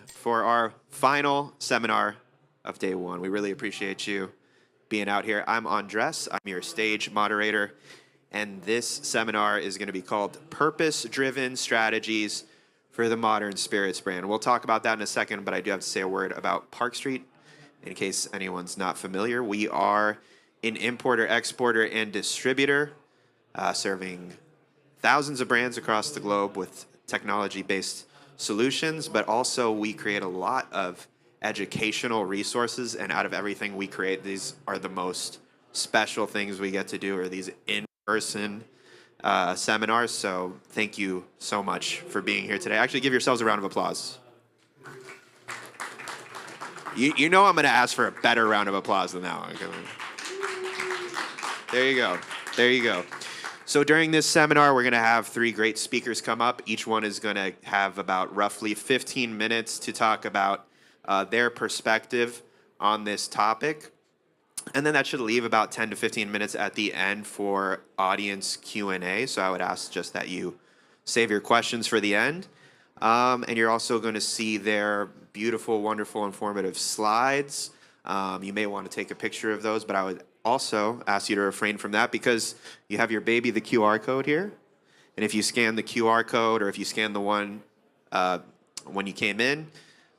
for our final seminar of day one. We really appreciate you being out here. I'm Andres. I'm your stage moderator. And this seminar is going to be called Purpose-Driven Strategies for the Modern Spirits Brand. We'll talk about that in a second, but I do have to say a word about Park Street in case anyone's not familiar. We are an importer, exporter, and distributor serving thousands of brands across the globe with technology-based solutions, but also we create a lot of educational resources, and out of everything we create, these are the most special things we get to do, are these in-person seminars. So thank you so much for being here today. Actually, give yourselves a round of applause. You know I'm going to ask for a better round of applause than that one. There you go. There you go. So during this seminar, we're going to have 3 great speakers come up. Each one is going to have about roughly 15 minutes to talk about their perspective on this topic. And then that should leave about 10 to 15 minutes at the end for audience Q&A. So I would ask just that you save your questions for the end. And you're also going to see their beautiful, wonderful, informative slides. You may want to take a picture of those, but I would also ask you to refrain from that because you have your baby, the QR code here. And if you scan the QR code or if you scan the one when you came in,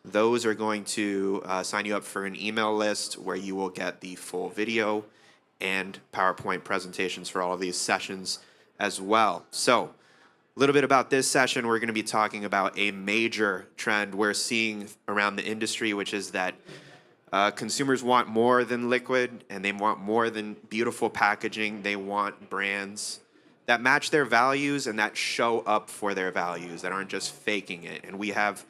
those are going to sign you up for an email list where you will get the full video and PowerPoint presentations for all of these sessions as well. So a little bit about this session, we're going to be talking about a major trend we're seeing around the industry, which is that consumers want more than liquid, and they want more than beautiful packaging. They want brands that match their values and that show up for their values, that aren't just faking it. And we have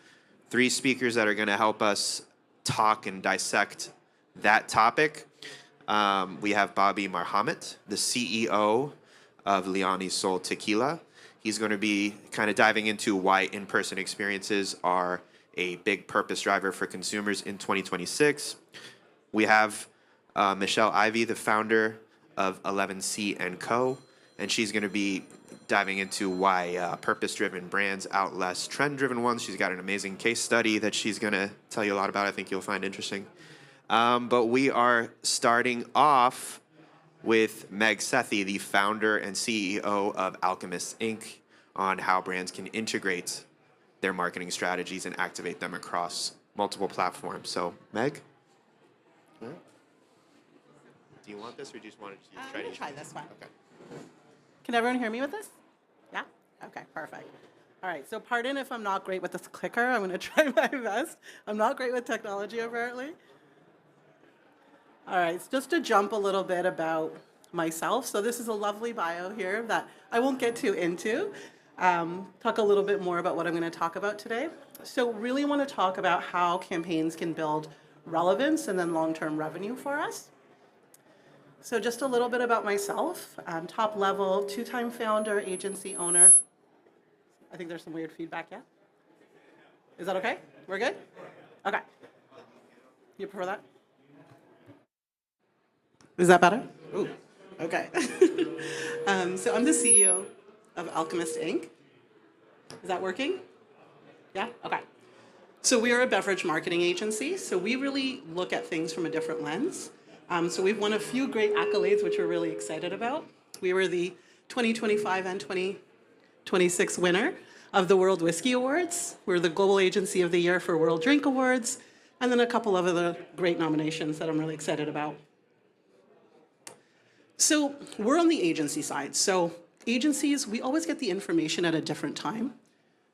3 speakers that are going to help us talk and dissect that topic. We have Bobby Marhamat, the CEO of León sold Tequila. He's going to be kind of diving into why in-person experiences are a big purpose driver for consumers in 2026. We have Michelle Ivey, the founder of 11C & Co., and she's going to be diving into why purpose-driven brands outlast trend-driven ones. She's got an amazing case study that she's going to tell you a lot about. I think you'll find interesting. But we are starting off with Meg Sethi, the founder and CEO of Alchemysts, Inc., on how brands can integrate their marketing strategies and activate them across multiple platforms. So, Meg? Do you want this, or do you just want to try to try this one? Okay. Can everyone hear me with this? Yeah? Okay, perfect. All right, so pardon if I'm not great with this clicker. I'm going to try my best. I'm not great with technology, apparently. All right, so just to jump a little bit about myself. So this is a lovely bio here that I won't get too into. Talk a little bit more about what I'm going to talk about today. So really want to talk about how campaigns can build relevance and then long-term revenue for us. So just a little bit about myself. Top level, 2-time founder, agency owner. I think there's some weird feedback, yeah? Is that okay? We're good? Okay. You prefer that? Is that better? Ooh, okay. So I'm the CEO of Alchemysts, Inc. Is that working? Yeah? Okay. So we are a beverage marketing agency, so we really look at things from a different lens. So we've won a few great accolades, which we're really excited about. We were the 2025 and 2026 winner of the World Whiskey Awards. We're the Global Agency of the Year for World Drink Awards, and then a couple of other great nominations that I'm really excited about. So we're on the agency side. So agencies, we always get the information at a different time.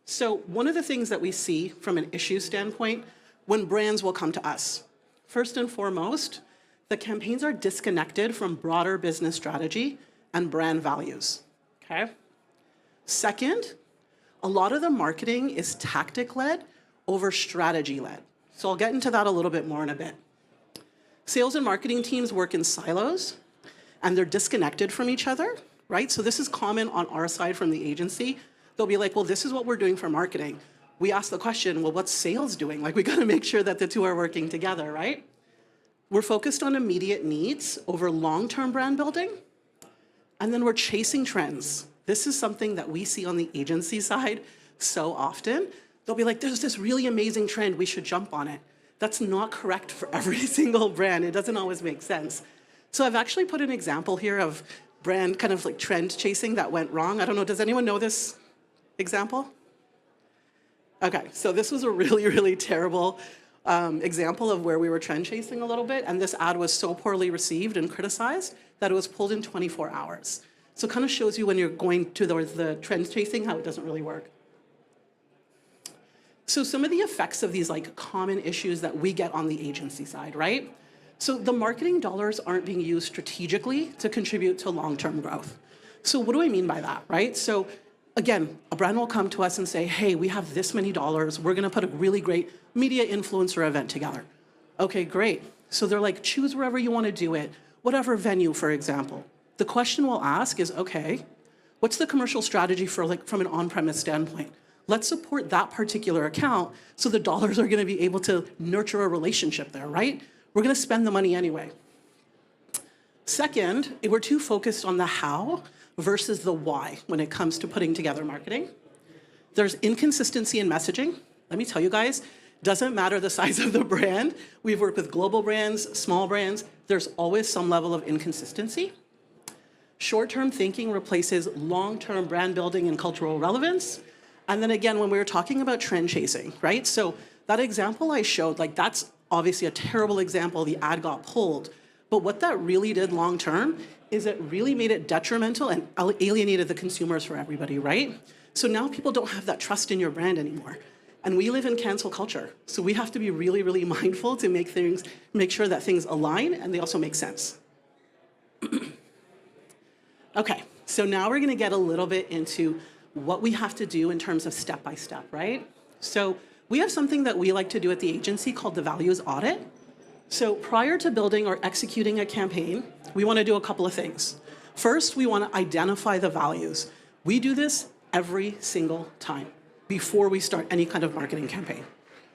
So one of the things that we see from an issue standpoint when brands will come to us, first and foremost, the campaigns are disconnected from broader business strategy and brand values, okay? Second, a lot of the marketing is tactic-led over strategy-led. So I'll get into that a little bit more in a bit. Sales and marketing teams work in silos, and they're disconnected from each other, right? So this is common on our side from the agency. They'll be like, well, this is what we're doing for marketing. We ask the question, well, what's sales doing? Like, we gotta make sure that the two are working together, right? We're focused on immediate needs over long-term brand building, and then we're chasing trends. This is something that we see on the agency side so often. They'll be like, there's this really amazing trend, we should jump on it. That's not correct for every single brand. It doesn't always make sense. So I've actually put an example here of brand kind of like trend chasing that went wrong. I don't know, does anyone know this example? Okay, so this was a really, really terrible example of where we were trend chasing a little bit, and this ad was so poorly received and criticized that it was pulled in 24 hours. So it kind of shows you when you're going towards the trend chasing how it doesn't really work. So some of the effects of these like common issues that we get on the agency side, right? So the marketing dollars aren't being used strategically to contribute to long-term growth. So what do I mean by that, right? So again, a brand will come to us and say, hey, we have this many dollars. We're gonna put a really great media influencer event together. Okay, great. So they're like, choose wherever you wanna do it, whatever venue, for example. The question we'll ask is, okay, what's the commercial strategy for like from an on-premise standpoint? Let's support that particular account so the dollars are gonna be able to nurture a relationship there, right? We're gonna spend the money anyway. Second, we're too focused on the how versus the why when it comes to putting together marketing. There's inconsistency in messaging. Let me tell you guys, doesn't matter the size of the brand. We've worked with global brands, small brands. There's always some level of inconsistency. Short-term thinking replaces long-term brand building and cultural relevance. And then again, when we were talking about trend chasing, right? So that example I showed, like that's obviously a terrible example, the ad got pulled. But what that really did long-term is it really made it detrimental and alienated the consumers for everybody, right? So now people don't have that trust in your brand anymore. And we live in cancel culture. So we have to be really, really mindful to make sure that things align and they also make sense. Okay, so now we're gonna get a little bit into what we have to do in terms of step-by-step, right? So we have something that we like to do at the agency called the values audit. So prior to building or executing a campaign, we want to do a couple of things. First, we want to identify the values. We do this every single time before we start any kind of marketing campaign,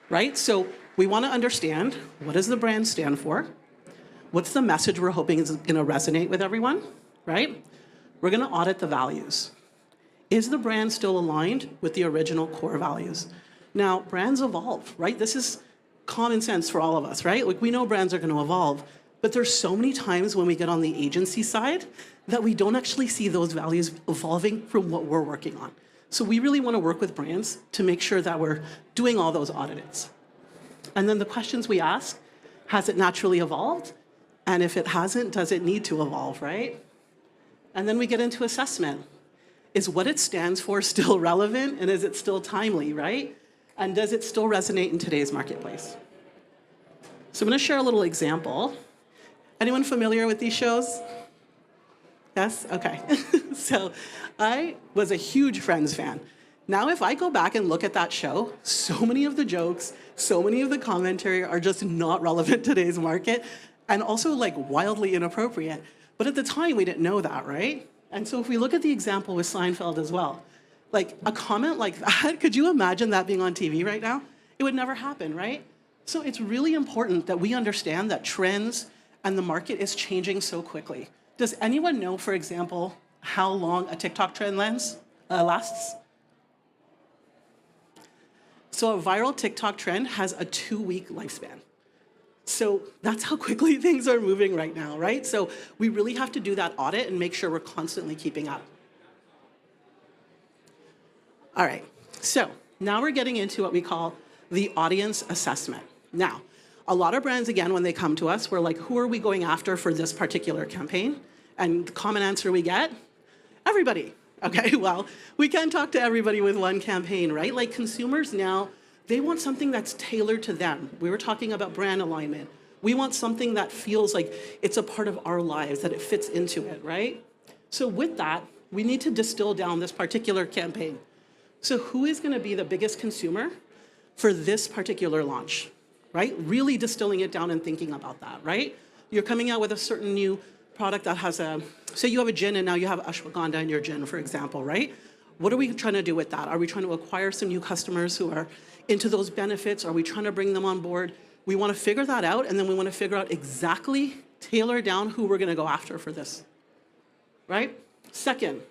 right? So we want to understand, what does the brand stand for? What's the message we're hoping is going to resonate with everyone, right? We're going to audit the values. Is the brand still aligned with the original core values? Now, brands evolve, right? This is common sense for all of us, right? Like we know brands are going to evolve, but there's so many times when we get on the agency side that we don't actually see those values evolving from what we're working on. So we really want to work with brands to make sure that we're doing all those audits. And then the questions we ask, has it naturally evolved? And if it hasn't, does it need to evolve, right? And then we get into assessment. Is what it stands for still relevant and is it still timely, right? And does it still resonate in today's marketplace? So I'm gonna share a little example. Anyone familiar with these shows? Yes, okay. So I was a huge Friends fan. Now if I go back and look at that show, so many of the jokes, so many of the commentary are just not relevant to today's market and also like wildly inappropriate. But at the time we didn't know that, right? And so if we look at the example with Seinfeld as well, like a comment like that, could you imagine that being on TV right now? It would never happen, right? So it's really important that we understand that trends and the market is changing so quickly. Does anyone know, for example, how long a TikTok trend lasts? So a viral TikTok trend has a 2-week lifespan. So that's how quickly things are moving right now, right? So we really have to do that audit and make sure we're constantly keeping up. All right, so now we're getting into what we call the audience assessment. Now, a lot of brands, again, when they come to us, we're like, who are we going after for this particular campaign? And the common answer we get, everybody. Okay, well, we can't talk to everybody with one campaign, right? Like consumers now, they want something that's tailored to them. We were talking about brand alignment. We want something that feels like it's a part of our lives, that it fits into it, right? So with that, we need to distill down this particular campaign. So who is gonna be the biggest consumer for this particular launch, right? Really distilling it down and thinking about that, right? You're coming out with a certain new product that has say you have a gin and now you have ashwagandha in your gin, for example, right? What are we trying to do with that? Are we trying to acquire some new customers who are into those benefits? Are we trying to bring them on board? We want to figure that out, and then we want to figure out exactly, tailor down who we're going to go after for this, right? Second,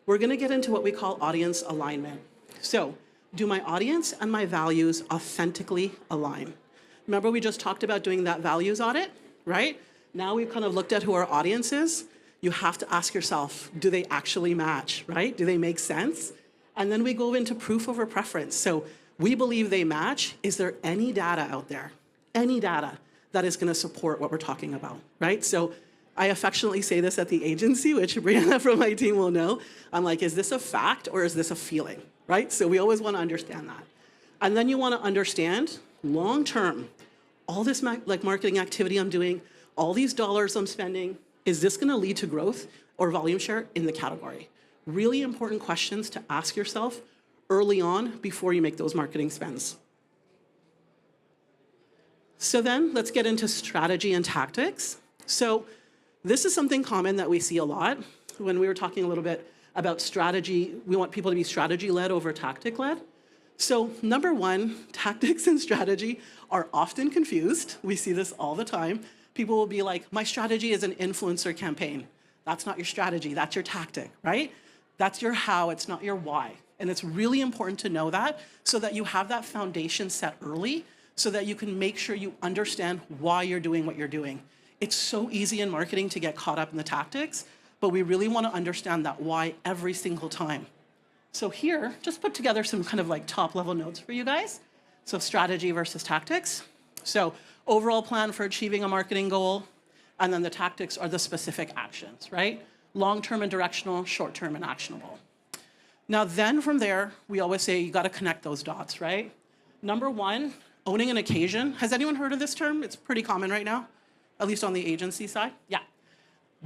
we're going to get into what we call audience alignment. So Do my audience and my values authentically align? Remember we just talked about doing that values audit, right? Now we've kind of looked at who our audience is. You have to ask yourself, do they actually match, right? Do they make sense? And then we go into proof over preference. So we believe they match. Is there any data out there, any data that is going to support what we're talking about, right? So I affectionately say this at the agency, which Brianna from my team will know. I'm like, is this a fact or is this a feeling, right? So we always want to understand that. And then you want to understand long-term, all this marketing activity I'm doing, all these dollars I'm spending, is this going to lead to growth or volume share in the category? Really important questions to ask yourself early on before you make those marketing spends. So then let's get into strategy and tactics. So this is something common that we see a lot. When we were talking a little bit about strategy, we want people to be strategy-led over tactic-led. So number one, tactics and strategy are often confused. We see this all the time. People will be like, my strategy is an influencer campaign. That's not your strategy, that's your tactic, right? That's your how, it's not your why. And it's really important to know that so that you have that foundation set early so that you can make sure you understand why you're doing what you're doing. It's so easy in marketing to get caught up in the tactics, but we really want to understand that why every single time. So here, just put together some kind of like top level notes for you guys. So strategy versus tactics. So overall plan for achieving a marketing goal, and then the tactics are the specific actions, right? Long-term and directional, short-term and actionable. Now then from there, we always say you got to connect those dots, right? Number one, owning an occasion. Has anyone heard of this term? It's pretty common right now, at least on the agency side. Yeah,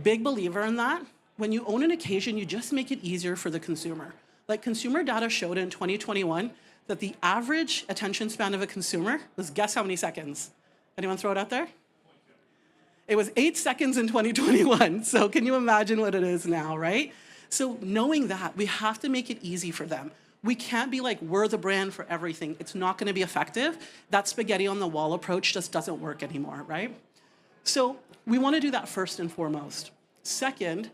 big believer in that. When you own an occasion, you just make it easier for the consumer. Like consumer data showed in 2021 that the average attention span of a consumer was, guess how many seconds? Anyone throw it out there? It was 8 seconds in 2021. So can you imagine what it is now, right? So knowing that, we have to make it easy for them. We can't be like, we're the brand for everything. It's not going to be effective. That spaghetti on the wall approach just doesn't work anymore, right? So we want to do that first and foremost. Second,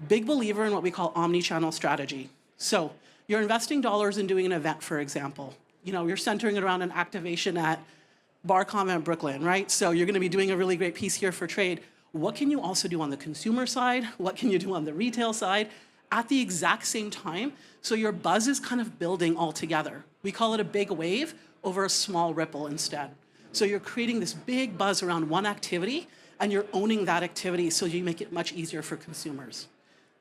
big believer in what we call omni-channel strategy. So you're investing dollars in doing an event, for example. You know, you're centering it around an activation at Bar Convent Brooklyn, right? So you're going to be doing a really great piece here for trade. What can you also do on the consumer side? What can you do on the retail side at the exact same time? So your buzz is kind of building all together. We call it a big wave over a small ripple instead. So you're creating this big buzz around one activity and you're owning that activity so you make it much easier for consumers.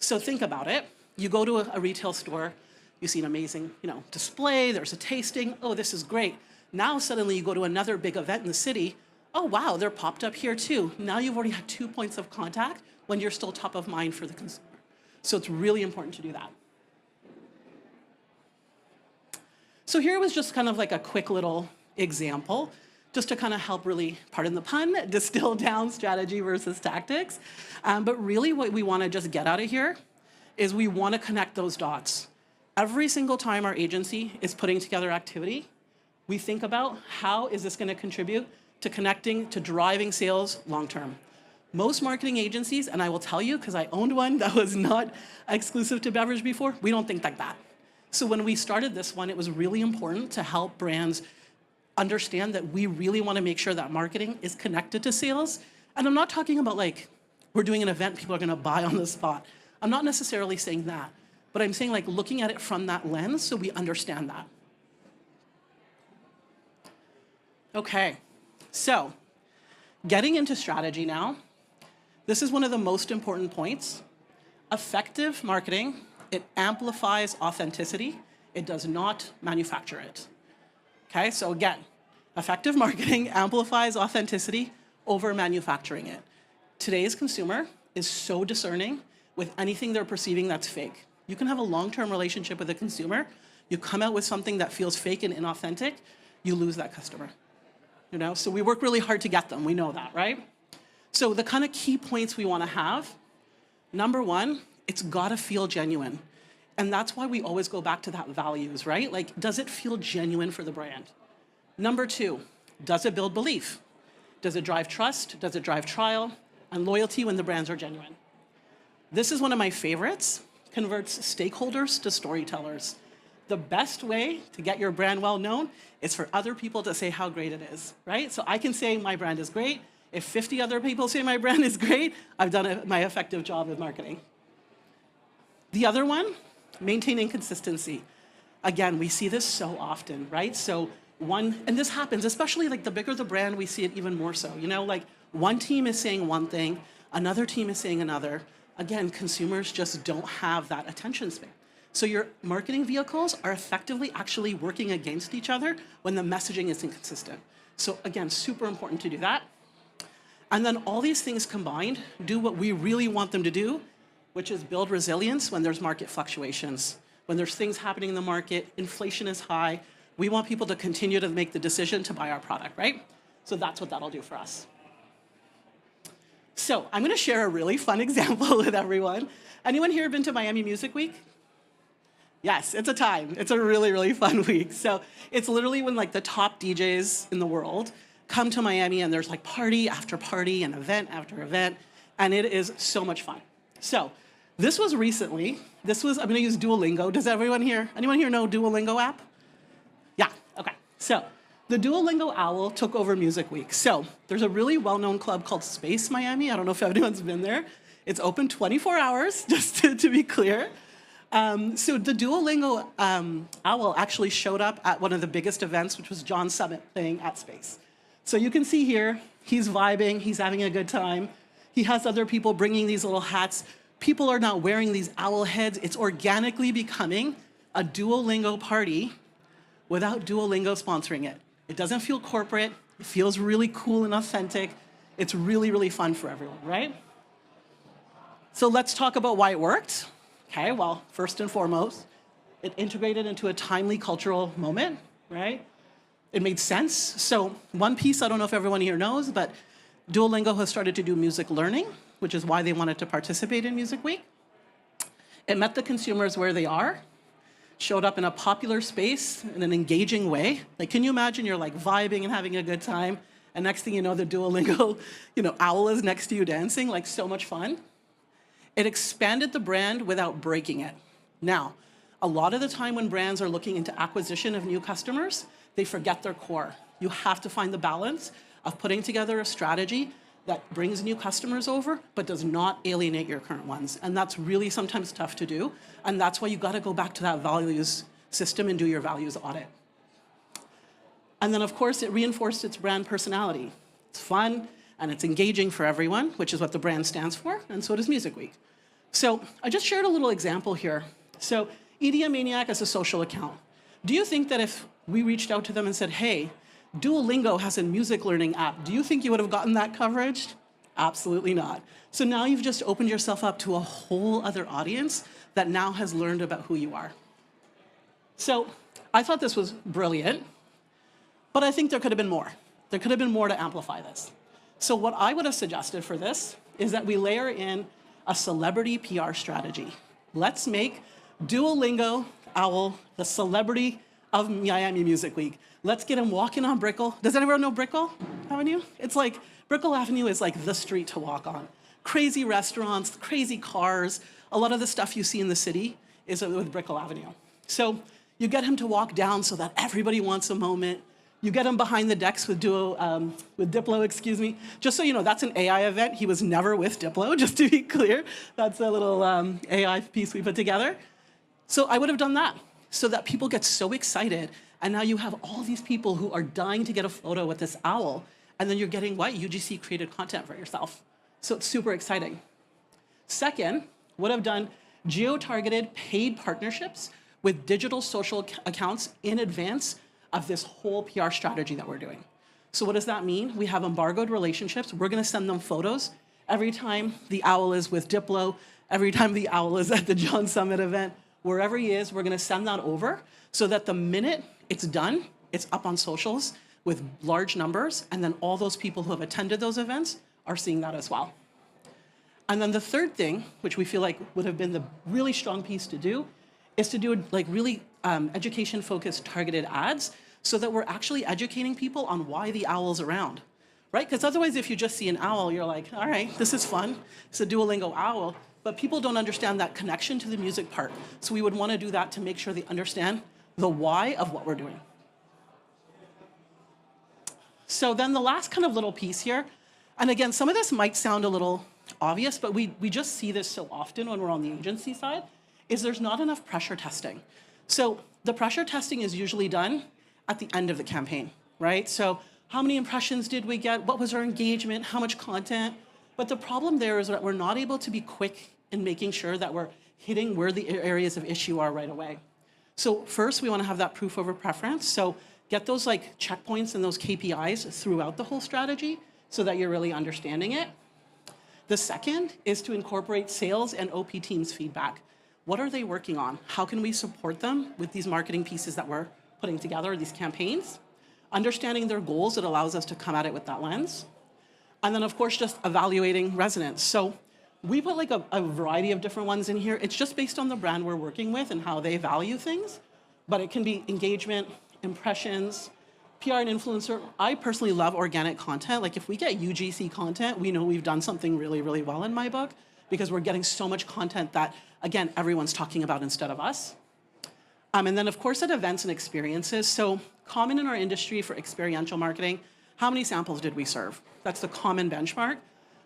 So think about it. You go to a retail store, you see an amazing, display, there's a tasting, oh, this is great. Now suddenly you go to another big event in the city, oh wow, they're popped up here too. Now you've already had 2 points of contact when you're still top of mind for the consumer. So it's really important to do that. So here was just kind of like a quick little example, just to kind of help really, pardon the pun, distill down strategy versus tactics. But really what we want to just get out of here is we want to connect those dots. Every single time our agency is putting together activity, we think about how is this going to contribute to connecting, to driving sales long-term. Most marketing agencies, and I will tell you because I owned one that was not exclusive to beverage before, we don't think like that. So when we started this one, it was really important to help brands understand that we really want to make sure that marketing is connected to sales. And I'm not talking about like, we're doing an event, people are going to buy on the spot. I'm not necessarily saying that, but I'm saying like looking at it from that lens so we understand that. Okay, so getting into strategy now, this is one of the most important points. Effective marketing, it amplifies authenticity. It does not manufacture it. Okay, so again, effective marketing amplifies authenticity over manufacturing it. Today's consumer is so discerning with anything they're perceiving that's fake. You can have a long-term relationship with a consumer. You come out with something that feels fake and inauthentic, you lose that customer. So we work really hard to get them. We know that, right? So the kind of key points we want to have, number one, it's got to feel genuine. And that's why we always go back to that values, right? Like, does it feel genuine for the brand? Number two, does it build belief? Does it drive trust? Does it drive trial and loyalty when the brands are genuine? This is one of my favorites, converts stakeholders to storytellers. the best way to get your brand well known is for other people to say how great it is, right? So I can say my brand is great. If 50 other people say my brand is great, I've done my effective job with marketing. The other one, maintaining consistency. Again, we see this so often, right? So and this happens, especially like the bigger the brand, we see it even more so. You know, like one team is saying one thing, another team is saying another. Again, consumers just don't have that attention span. So your marketing vehicles are effectively actually working against each other when the messaging is inconsistent. So again, super important to do that. And then all these things combined do what we really want them to do, which is build resilience when there's market fluctuations. When there's things happening in the market, inflation is high, we want people to continue to make the decision to buy our product, right? So that's what that'll do for us. So I'm gonna share a really fun example with everyone. Anyone here been to Miami Music Week? Yes, it's a time. It's a really, really fun week. So it's literally when like the top DJs in the world come to Miami and there's like party after party and event after event, and it is so much fun. So this was recently, I'm gonna use Duolingo. Does anyone here know Duolingo app? Yeah, okay. So the Duolingo Owl took over Music Week. So there's a really well-known club called Space Miami. I don't know if anyone's been there. It's open 24 hours, just to be clear. So the Duolingo Owl actually showed up at one of the biggest events, which was John's Summit thing at Space. So you can see here, he's vibing, he's having a good time. He has other people bringing these little hats. People are now wearing these owl heads. It's organically becoming a Duolingo party without Duolingo sponsoring it. It doesn't feel corporate. It feels really cool and authentic. It's really, really fun for everyone, right? So let's talk about why it worked. Okay, well, first and foremost, it integrated into a timely cultural moment, right? It made sense. So one piece, I don't know if everyone here knows, but Duolingo has started to do music learning, which is why they wanted to participate in Music Week. It met the consumers where they are, showed up in a popular space in an engaging way. Like, can you imagine you're like vibing and having a good time, and next thing you know, the Duolingo, owl is next to you dancing, like so much fun. It expanded the brand without breaking it. Now, a lot of the time when brands are looking into acquisition of new customers, they forget their core. You have to find the balance of putting together a strategy that brings new customers over, but does not alienate your current ones. And that's really sometimes tough to do. And that's why you gotta go back to that values system and do your values audit. And then of course, it reinforced its brand personality. It's fun and it's engaging for everyone, which is what the brand stands for, and so does Music Week. So I just shared a little example here. So EDM Maniac is a social account. Do you think that if we reached out to them and said, hey, Duolingo has a music learning app, do you think you would have gotten that coverage? Absolutely not. So now you've just opened yourself up to a whole other audience that now has learned about who you are. So I thought this was brilliant, but I think there could have been more. There could have been more to amplify this. So what I would have suggested for this is that we layer in a celebrity PR strategy. Let's make Duolingo Owl the celebrity of Miami Music Week. Let's get him walking on Brickell. Does anyone know Brickell Avenue? It's like, Brickell Avenue is like the street to walk on. Crazy restaurants, crazy cars. A lot of the stuff you see in the city is with Brickell Avenue. So you get him to walk down so that everybody wants a moment. You get him behind the decks with Diplo, excuse me. Just so you know, that's an AI event. He was never with Diplo, just to be clear. That's a little AI piece we put together. So I would have done that so that people get so excited. And now you have all these people who are dying to get a photo with this owl. And then you're getting what? UGC created content for yourself. So it's super exciting. Second, would have done geo-targeted paid partnerships with digital social accounts in advance of this whole PR strategy that we're doing. So what does that mean? We have embargoed relationships. We're gonna send them photos every time the owl is with Diplo, every time the owl is at the John Summit event, wherever he is, we're gonna send that over so that the minute it's done, it's up on socials with large numbers, and then all those people who have attended those events are seeing that as well. And then the third thing, which we feel like would have been the really strong piece to do, is to do like really education-focused targeted ads so that we're actually educating people on why the owl's around, right? Because otherwise, if you just see an owl, you're like, all right, this is fun. It's a Duolingo owl, but people don't understand that connection to the music part. So we would want to do that to make sure they understand the why of what we're doing. So then the last kind of little piece here, and again, some of this might sound a little obvious, but we just see this so often when we're on the agency side, is there's not enough pressure testing. So the pressure testing is usually done at the end of the campaign, right? So how many impressions did we get? What was our engagement? How much content? But the problem there is that we're not able to be quick in making sure that we're hitting where the areas of issue are right away. So first, we want to have that proof over preference. So get those like checkpoints and those KPIs throughout the whole strategy so that you're really understanding it. The second is to incorporate sales and OP teams' feedback. What are they working on? How can we support them with these marketing pieces that we're putting together, these campaigns? Understanding their goals, it allows us to come at it with that lens. And then, of course, just evaluating resonance. So we put like a variety of different ones in here. It's just based on the brand we're working with and how they value things. But it can be engagement, impressions, PR and influencer. I personally love organic content. Like if we get UGC content, we know we've done something really, really well in my book because we're getting so much content that, again, everyone's talking about instead of us. And then, of course, at events and experiences. So common in our industry for experiential marketing, how many samples did we serve? That's the common benchmark.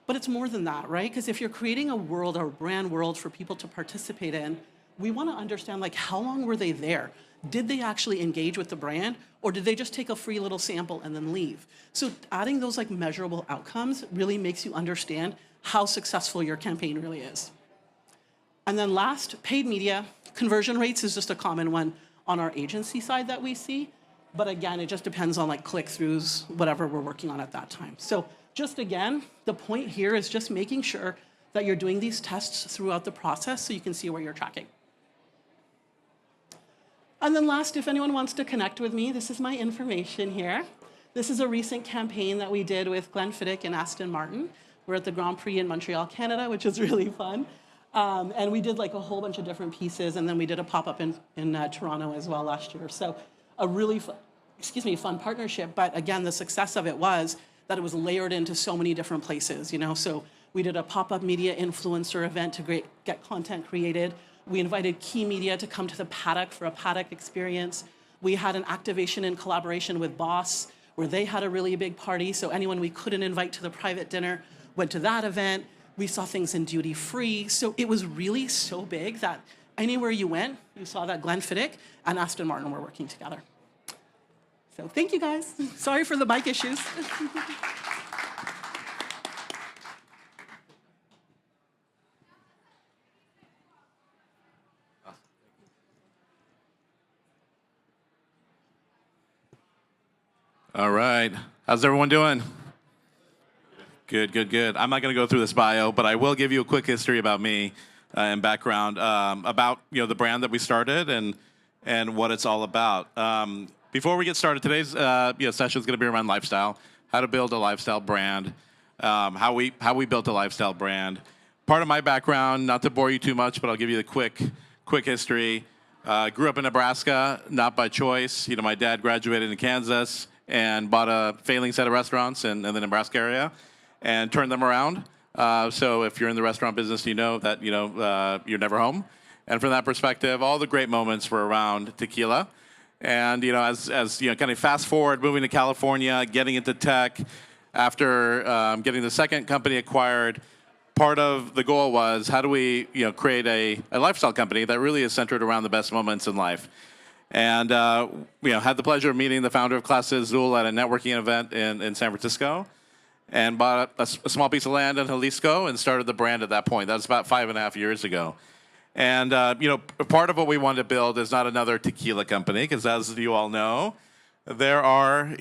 But it's more than that, right? Because if you're creating a world or a brand world for people to participate in, we want to understand, like, how long were they there? Did they actually engage with the brand? Or did they just take a free little sample and then leave? So adding those like measurable outcomes really makes you understand how successful your campaign really is. And then last, paid media. Conversion rates is just a common one on our agency side that we see. But again, it just depends on like click-throughs, whatever we're working on at that time. So just again, the point here is just making sure that you're doing these tests throughout the process so you can see where you're tracking. And then last, if anyone wants to connect with me, this is my information here. This is a recent campaign that we did with Glenfiddich and Aston Martin. We're at the Grand Prix in Montreal, Canada, which is really fun. And we did like a whole bunch of different pieces, and then we did a pop-up in Toronto as well last year. So a really fun partnership. But again, the success of it was that it was layered into so many different places, you know? So we did a pop-up media influencer event to get content created. We invited key media to come to the paddock for a paddock experience. We had an activation in collaboration with Boss, where they had a really big party. So anyone we couldn't invite to the private dinner went to that event. We saw things in duty free. So it was really so big that anywhere you went, you saw that Glenfiddich and Aston Martin were working together. So thank you guys. Sorry for the mic issues. All right. How's everyone doing? Good, good, good. I'm not going to go through this bio, but I will give you a quick history about me and background about the brand that we started and what it's all about. Before we get started, today's session is going to be around lifestyle, how to build a lifestyle brand, how we built a lifestyle brand. Part of my background, not to bore you too much, but I'll give you the quick history. Grew up in Nebraska, not by choice. My dad graduated in Kansas and bought a failing set of restaurants in the Nebraska area and turned them around. So if you're in the restaurant business, you know that you're never home. And from that perspective, all the great moments were around tequila. And as kind of fast forward, moving to California, getting into tech, after getting the second company acquired, part of the goal was how do we create a lifestyle company that really is centered around the best moments in life. And had the pleasure of meeting the founder of Classes Zul at a networking event in San Francisco, and bought a small piece of land in Jalisco and started the brand at that point. That was about 5.5 years ago. And part of what we wanted to build is not another tequila company, because as you all know, there are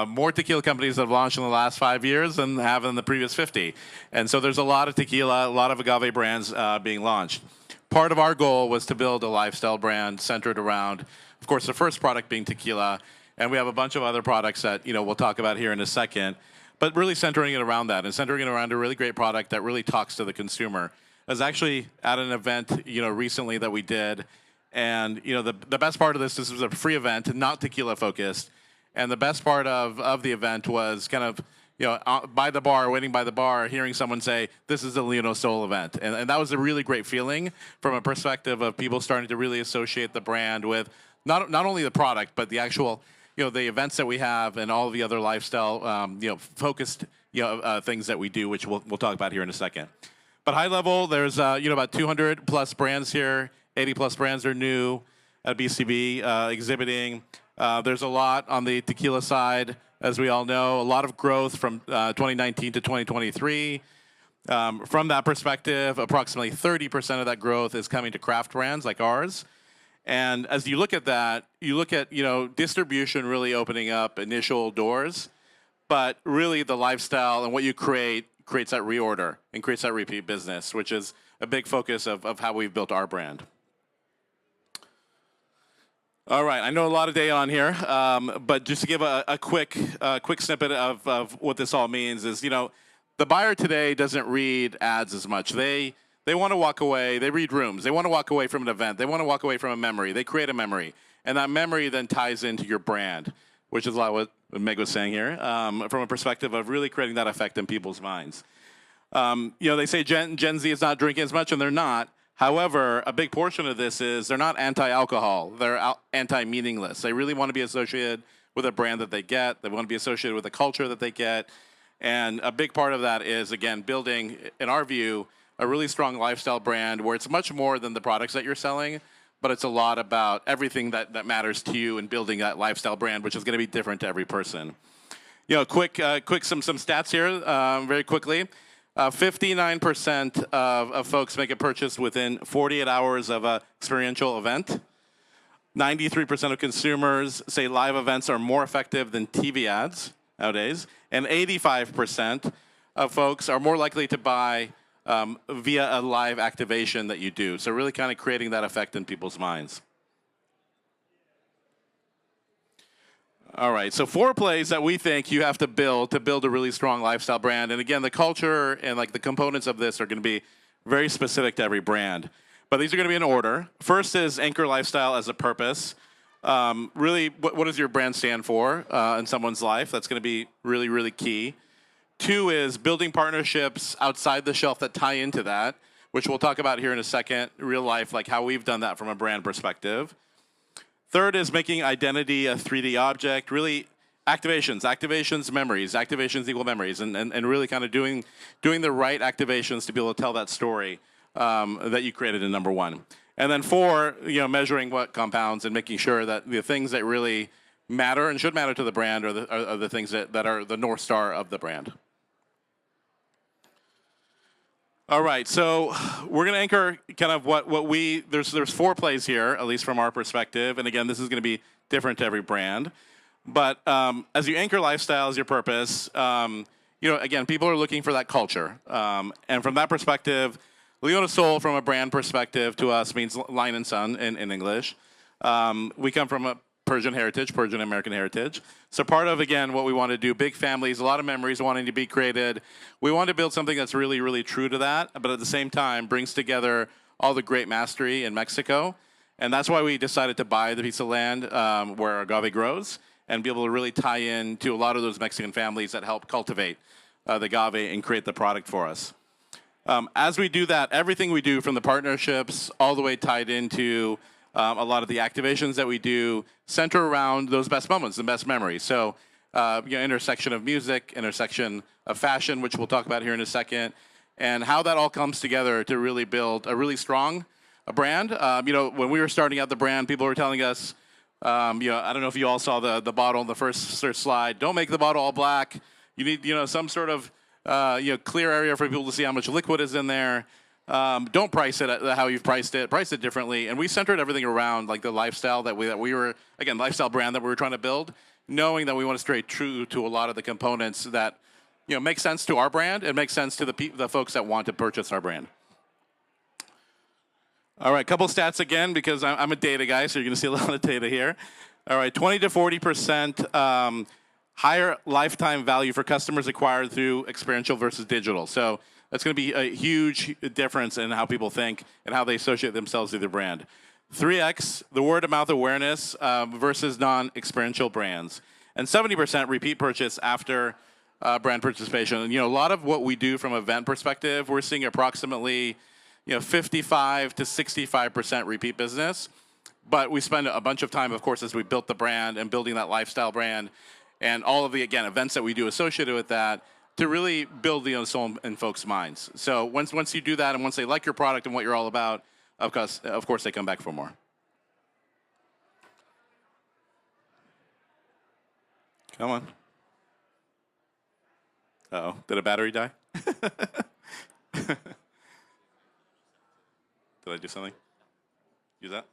more tequila companies that have launched in the last 5 years than have in the previous 50. And so there's a lot of tequila, a lot of agave brands being launched. Part of our goal was to build a lifestyle brand centered around, of course, the first product being tequila, and we have a bunch of other products that we'll talk about here in a second, but really centering it around that and centering it around a really great product that really talks to the consumer. I was actually at an event recently that we did, and the best part of this was a free event, not tequila focused, and the best part of the event was kind of by the bar, waiting by the bar, hearing someone say, "This is the León Soul event." And that was a really great feeling from a perspective of people starting to really associate the brand with not only the product, but the actual, the events that we have and all the other lifestyle, focused, things that we do, which we'll talk about here in a second. But high level, there's about 200 plus brands here. 80 plus brands are new at BCB exhibiting. There's a lot on the tequila side, as we all know. A lot of growth from 2019 to 2023. From that perspective, approximately 30% of that growth is coming to craft brands like ours. And as you look at that, you look at distribution really opening up initial doors, but really the lifestyle and what you creates that reorder and creates that repeat business, which is a big focus of how we've built our brand. All right, I know a lot of data on here, but just to give a quick snippet of what this all means is, the buyer today doesn't read ads as much. They want to walk away. They read rooms. They want to walk away from an event. They want to walk away from a memory. They create a memory, and that memory then ties into your brand, which is a lot what Meg was saying here, from a perspective of really creating that effect in people's minds. They say Gen Z is not drinking as much, and they're not. However, a big portion of this is they're not anti-alcohol. They're anti-meaningless. They really want to be associated with a brand that they get. They want to be associated with the culture that they get. And a big part of that is, again, building, in our view, a really strong lifestyle brand where it's much more than the products that you're selling, but it's a lot about everything that matters to you and building that lifestyle brand, which is going to be different to every person. Quick some stats here, very quickly. 59% of folks make a purchase within 48 hours of an experiential event. 93% of consumers say live events are more effective than TV ads nowadays. And 85% of folks are more likely to buy via a live activation that you do. So really kind of creating that effect in people's minds. All right, so 4 plays that we think you have to build a really strong lifestyle brand. And again, the culture and the components of this are going to be very specific to every brand. But these are going to be in order. First is anchor lifestyle as a purpose. Really, what does your brand stand for in someone's life? That's going to be really, really key. 2 is building partnerships outside the shelf that tie into that, which we'll talk about here in a second, real life, like how we've done that from a brand perspective. 3rd is making identity a 3D object, really activations, memories, activations equal memories, and really kind of doing the right activations to be able to tell that story that you created in number 1. And then 4, measuring what compounds and making sure that the things that really matter and should matter to the brand are the things that are the North Star of the brand. All right, so we're going to anchor kind of there's 4 plays here, at least from our perspective. And again, this is going to be different to every brand. But as you anchor lifestyle as your purpose, again, people are looking for that culture. And from that perspective, León Soul, from a brand perspective, to us means lion and sun in English. We come from a Persian American heritage. So part of, again, what we want to do, big families, a lot of memories wanting to be created. We want to build something that's really, really true to that, but at the same time brings together all the great mastery in Mexico. And that's why we decided to buy the piece of land where agave grows and be able to really tie in to a lot of those Mexican families that help cultivate the agave and create the product for us. As we do that, everything we do from the partnerships all the way tied into a lot of the activations that we do center around those best moments, the best memories. So, intersection of music, intersection of fashion, which we'll talk about here in a second, and how that all comes together to really build a really strong brand. When we were starting out the brand, people were telling us, I don't know if you all saw the bottle in the first slide. Don't make the bottle all black. You need, some sort of, clear area for people to see how much liquid is in there. Don't price it at how you've priced it. Price it differently. And we centered everything around the lifestyle that we were, again, lifestyle brand that we were trying to build, knowing that we want to stay true to a lot of the components that, make sense to our brand and make sense to the folks that want to purchase our brand. All right, couple stats again, because I'm a data guy, so you're going to see a lot of data here. All right, 20 to 40% higher lifetime value for customers acquired through experiential versus digital. So that's going to be a huge difference in how people think and how they associate themselves with their brand. 3x the word-of-mouth awareness versus non-experiential brands. And 70% repeat purchase after brand participation. And, a lot of what we do from an event perspective, we're seeing approximately 55 to 65% repeat business. But we spend a bunch of time, of course, as we built the brand and building that lifestyle brand and all of the, again, events that we do associated with that to really build the soul in folks' minds. So once you do that and once they like your product and what you're all about, of course they come back for more. Come on. Uh-oh, did a battery die? Did I do something? Use that?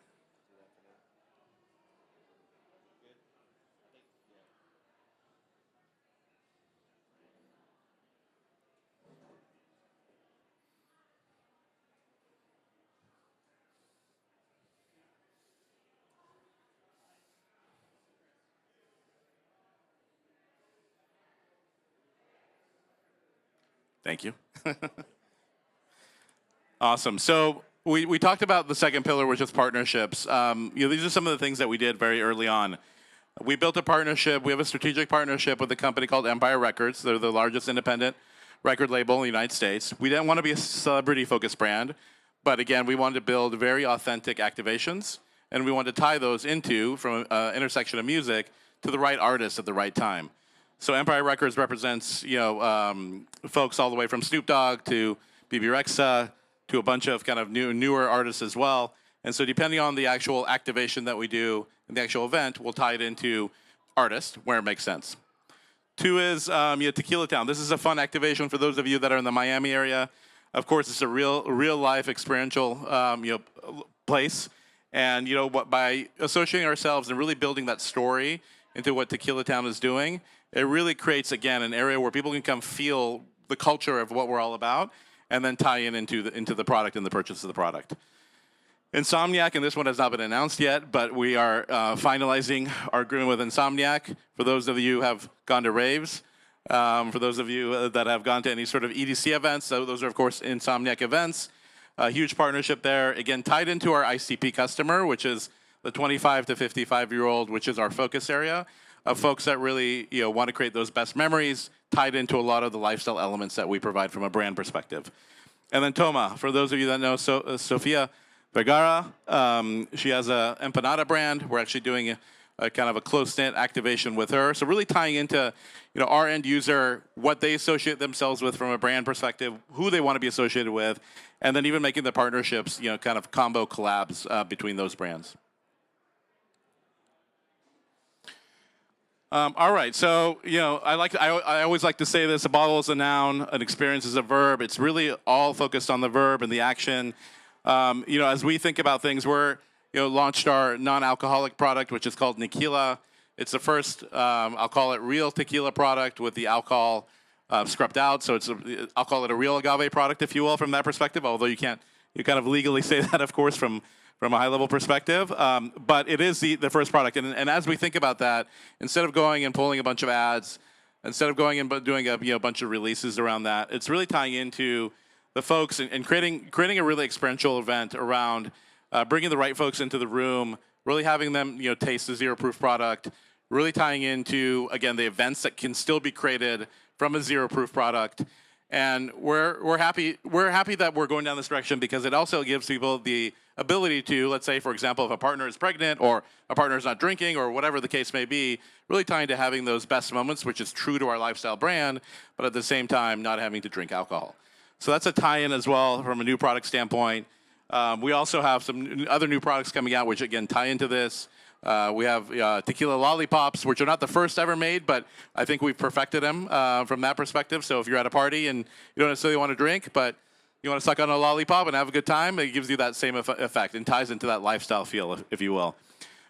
Thank you. Awesome. So we talked about the second pillar, which is partnerships. These are some of the things that we did very early on. We built a partnership. We have a strategic partnership with a company called Empire Records. They're the largest independent record label in the United States. We didn't want to be a celebrity-focused brand, but again, we wanted to build very authentic activations, and we wanted to tie those into, from an intersection of music, to the right artist at the right time. So Empire Records represents, folks all the way from Snoop Dogg to BB Rexa to a bunch of kind of newer artists as well. And so depending on the actual activation that we do in the actual event, we'll tie it into artist where it makes sense. 2 is Tequila Town. This is a fun activation for those of you that are in the Miami area. Of course, it's a real life experiential place. And by associating ourselves and really building that story into what Tequila Town is doing, it really creates, again, an area where people can come feel the culture of what we're all about and then tie into the product and the purchase of the product. Insomniac, and this one has not been announced yet, but we are finalizing our agreement with Insomniac. For those of you who have gone to raves, for those of you that have gone to any sort of EDC events, so those are, of course, Insomniac events. A huge partnership there, again, tied into our ICP customer, which is the 25 to 55-year-old, which is our focus area of folks that really want to create those best memories, tied into a lot of the lifestyle elements that we provide from a brand perspective. And then Toma, for those of you that know Sofia Vergara, she has a empanada brand. We're actually doing a kind of a close-knit activation with her. So really tying into our end user, what they associate themselves with from a brand perspective, who they want to be associated with, and then even making the partnerships, kind of combo collabs between those brands. All right, so I always like to say this: a bottle is a noun, an experience is a verb. It's really all focused on the verb and the action. As we think about things, we're launched our non-alcoholic product, which is called Tequila. It's the first, I'll call it, real tequila product with the alcohol scrubbed out. So I'll call it a real agave product, if you will, from that perspective. Although you kind of legally say that, of course, from a high-level perspective. But it is the first product. And as we think about that, instead of going and pulling a bunch of ads, instead of going and doing a bunch of releases around that, it's really tying into the folks and creating a really experiential event around bringing the right folks into the room, really having them taste the zero proof product, really tying into, again, the events that can still be created from a zero proof product. And we're happy that we're going down this direction because it also gives people the ability to, let's say, for example, if a partner is pregnant or a partner is not drinking or whatever the case may be, really tying to having those best moments, which is true to our lifestyle brand, but at the same time not having to drink alcohol. So that's a tie-in as well from a new product standpoint. We also have some other new products coming out, which again tie into this. We have tequila lollipops, which are not the first ever made, but I think we've perfected them from that perspective. So if you're at a party and you don't necessarily want to drink, but you want to suck on a lollipop and have a good time, it gives you that same effect and ties into that lifestyle feel, if you will.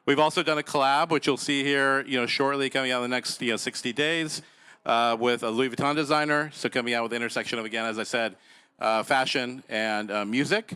We've also done a collab, which you'll see here, shortly coming out in the next 60 days with a Louis Vuitton designer. So coming out with the intersection of, again, as I said, fashion and music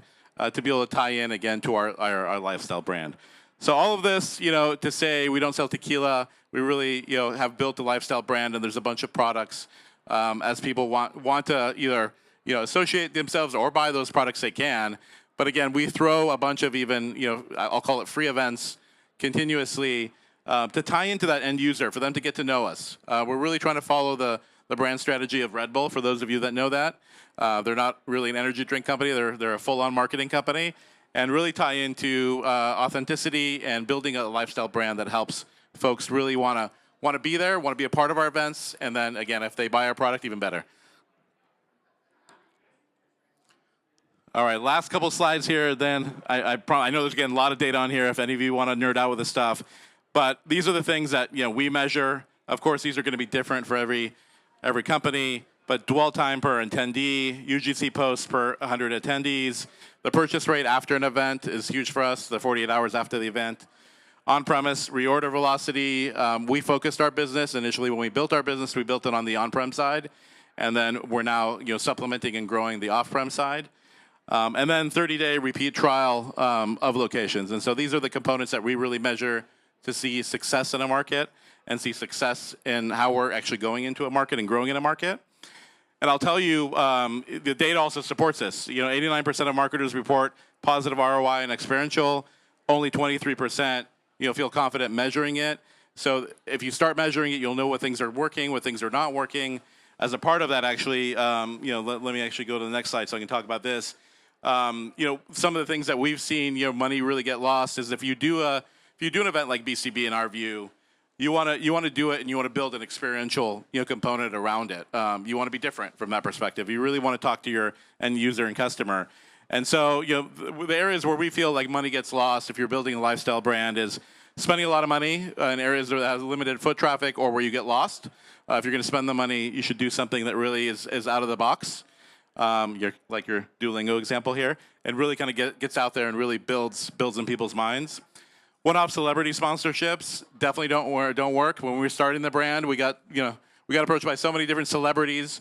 to be able to tie in again to our lifestyle brand. So all of this, to say we don't sell tequila, we really, have built a lifestyle brand, and there's a bunch of products as people want to either, associate themselves or buy those products they can. But again, we throw a bunch of even, I'll call it free events continuously to tie into that end user for them to get to know us. We're really trying to follow the brand strategy of Red Bull. For those of you that know that, they're not really an energy drink company; they're a full-on marketing company. and really tie into authenticity and building a lifestyle brand that helps folks really want to be there, want to be a part of our events, and then again, if they buy our product, even better. All right, last couple slides here. Then I know there's getting a lot of data on here. If any of you want to nerd out with this stuff, but these are the things that we measure. Of course, these are going to be different for every company. But dwell time per attendee, UGC posts per 100 attendees. The purchase rate after an event is huge for us. The 48 hours after the event. On-premise reorder velocity. We focused our business initially when we built our business. We built it on the on-prem side, and then we're now supplementing and growing the off-prem side. And then 30-day repeat trial of locations. And so these are the components that we really measure to see success in a market and see success in how we're actually going into a market and growing in a market. And I'll tell you, the data also supports this. 89% of marketers report positive ROI and experiential. Only 23% feel confident measuring it. So if you start measuring it, you'll know what things are working, what things are not working. As a part of that, actually, let me actually go to the next slide so I can talk about this. Some of the things that we've seen, money really get lost is if you do an event like BCB, in our view, you want to do it and you want to build an experiential component around it. You want to be different from that perspective. You really want to talk to your end user and customer. And so the areas where we feel like money gets lost if you're building a lifestyle brand is spending a lot of money in areas that have limited foot traffic or where you get lost. If you're going to spend the money, you should do something that really is out of the box. Like your Duolingo example here, and really kind of gets out there and really builds in people's minds. One-off celebrity sponsorships definitely don't work. When we were starting the brand, we got approached by so many different celebrities,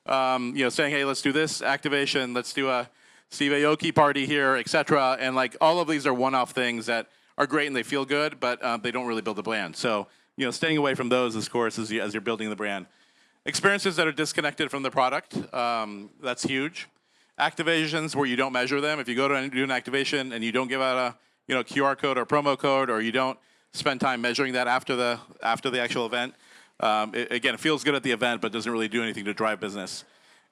saying, "Hey, let's do this activation. Let's do a Steve Aoki party here, etc." And like all of these are one-off things that are great and they feel good, but they don't really build the brand. So staying away from those, of course, as you're building the brand. Experiences that are disconnected from the product, that's huge. Activations where you don't measure them. If you go to do an activation and you don't give out a QR code or promo code, or you don't spend time measuring that after the actual event, it feels good at the event, but doesn't really do anything to drive business.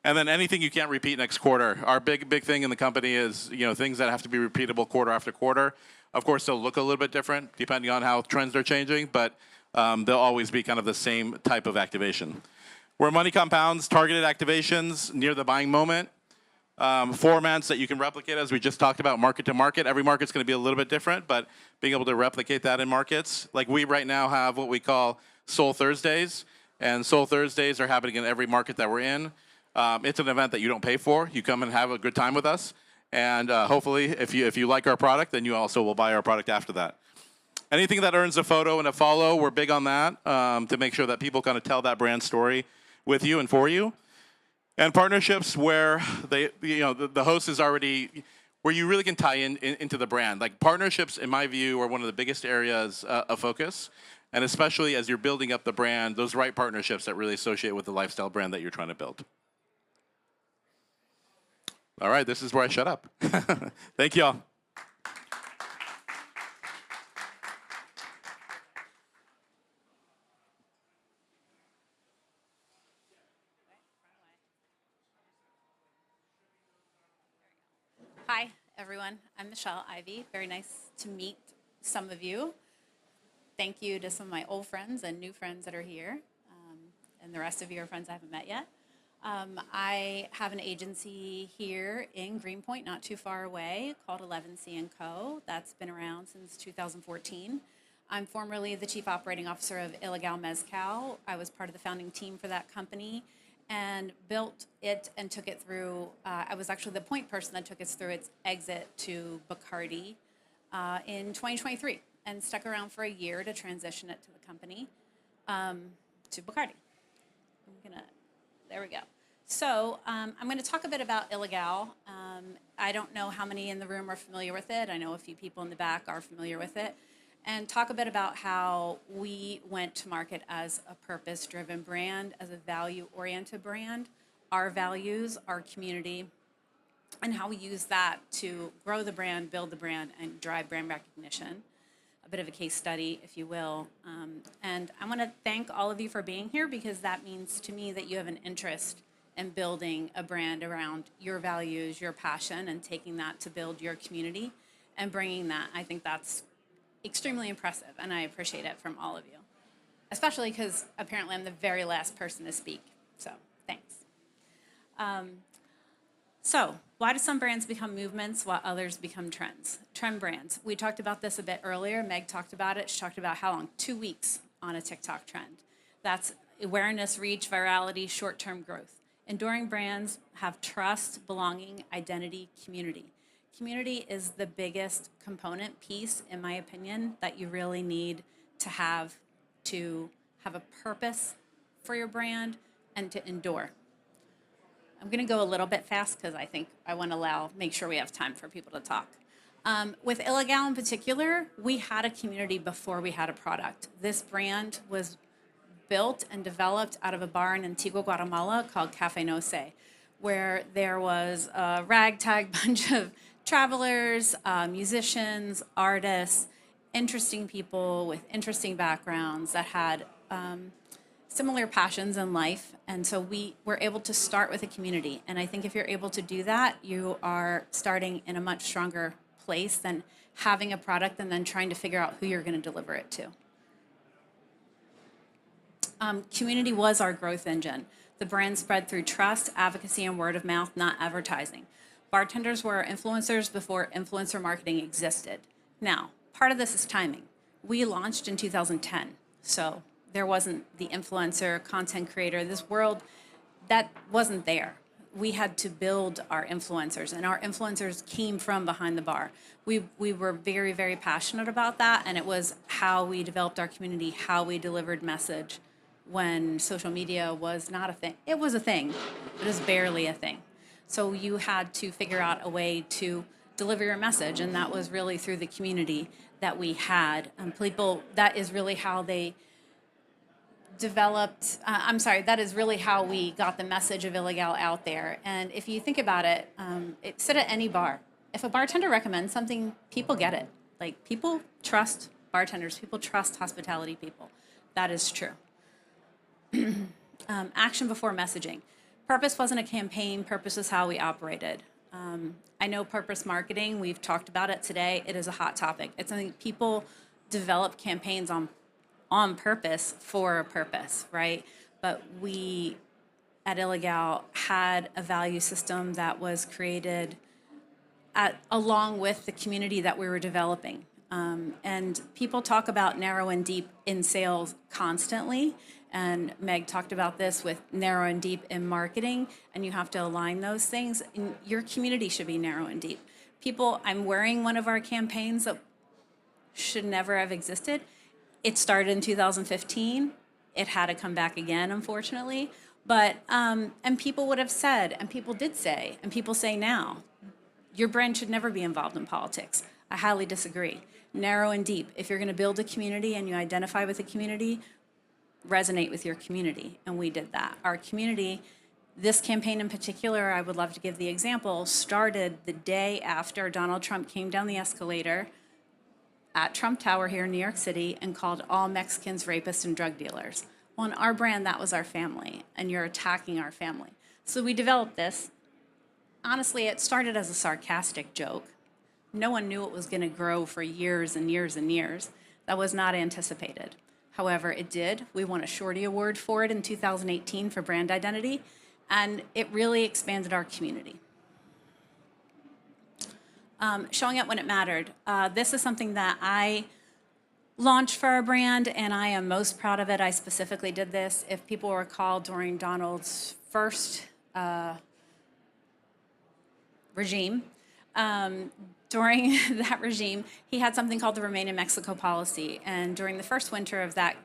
And then anything you can't repeat next quarter. Our big thing in the company is things that have to be repeatable quarter after quarter. Of course, they'll look a little bit different depending on how trends are changing, but they'll always be kind of the same type of activation. Where money compounds, targeted activations near the buying moment, formats that you can replicate, as we just talked about, market to market. Every market's going to be a little bit different, but being able to replicate that in markets. Like we right now have what we call Soul Thursdays, and Soul Thursdays are happening in every market that we're in. It's an event that you don't pay for. You come and have a good time with us, and hopefully, if you like our product, then you also will buy our product after that. Anything that earns a photo and a follow, we're big on that to make sure that people kind of tell that brand story with you and for you. And partnerships where the host is already, where you really can tie into the brand. Like partnerships, in my view, are one of the biggest areas of focus. And especially as you're building up the brand, those right partnerships that really associate with the lifestyle brand that you're trying to build. All right, this is where I shut up. Thank you all. Hi, everyone. I'm Michelle Ivey. Very nice to meet some of you. Thank you to some of my old friends and new friends that are here, and the rest of you are friends I haven't met yet. I have an agency here in Greenpoint, not too far away, called 11C & Co. That's been around since 2014. I'm formerly the Chief Operating Officer of Ilegal Mezcal. I was part of the founding team for that company and built it and took it through. I was actually the point person that took us through its exit to Bacardi in 2023 and stuck around for a year to transition it to the company, to Bacardi. There we go. So I'm going to talk a bit about Ilegal. I don't know how many in the room are familiar with it. I know a few people in the back are familiar with it. And talk a bit about how we went to market as a purpose-driven brand, as a value-oriented brand, our values, our community, and how we use that to grow the brand, build the brand, and drive brand recognition. A bit of a case study, if you will. And I want to thank all of you for being here, because that means to me that you have an interest in building a brand around your values, your passion, and taking that to build your community. and bringing that. I think that's extremely impressive, and I appreciate it from all of you, especially because apparently I'm the very last person to speak. So thanks. So why do some brands become movements while others become trends? Trend brands. We talked about this a bit earlier. Meg talked about it. She talked about how long? 2 weeks on a TikTok trend. That's awareness, reach, virality, short-term growth. Enduring brands have trust, belonging, identity, community. Community is the biggest component piece, in my opinion, that you really need to have a purpose for your brand and to endure. I'm going to go a little bit fast because I think I want to make sure we have time for people to talk. With Illegal in particular, we had a community before we had a product. This brand was built and developed out of a bar in Antigua, Guatemala called Café No Se, where there was a ragtag bunch of travelers, musicians, artists, interesting people with interesting backgrounds that had similar passions in life. And so we were able to start with a community. And I think if you're able to do that, you are starting in a much stronger place than having a product and then trying to figure out who you're going to deliver it to. Community was our growth engine. The brand spread through trust, advocacy, and word of mouth, not advertising. Bartenders were influencers before influencer marketing existed. Now, part of this is timing. We launched in 2010, so there wasn't the influencer, content creator, this world, that wasn't there. We had to build our influencers, and our influencers came from behind the bar. We were very, very passionate about that, and it was how we developed our community, how we delivered message when social media was not a thing. It was a thing, it was barely a thing. So you had to figure out a way to deliver your message, and that was really through the community that we had. People, that is really how they developed, that is really how we got the message of Illegal out there. And if you think about it, sit at any bar. If a bartender recommends something, people get it. Like, people trust bartenders, people trust hospitality people. That is true. Action before messaging. Purpose wasn't a campaign, purpose is how we operated. I know purpose marketing, we've talked about it today, it is a hot topic. It's something people develop campaigns on purpose for a purpose, right? But we at Illegal had a value system that was created along with the community that we were developing. And people talk about narrow and deep in sales constantly. And Meg talked about this with narrow and deep in marketing, and you have to align those things. And your community should be narrow and deep. I'm wearing one of our campaigns that should never have existed. It started in 2015. It had to come back again, unfortunately. But, and people would have said, and people did say, and people say now, your brand should never be involved in politics. I highly disagree. Narrow and deep. If you're going to build a community and you identify with the community, resonate with your community, and we did that. Our community, this campaign in particular, I would love to give the example, started the day after Donald Trump came down the escalator at Trump Tower here in New York City and called all Mexicans rapists and drug dealers. Well, in our brand, that was our family, and you're attacking our family. So we developed this. Honestly, it started as a sarcastic joke. No one knew it was going to grow for years and years and years. That was not anticipated. However, it did. We won a Shorty Award for it in 2018 for brand identity, and it really expanded our community. Showing up when it mattered. This is something that I launched for our brand, and I am most proud of it. I specifically did this. If people recall, during Donald's first regime, during that regime, he had something called the Remain in Mexico policy. And during the first winter of that,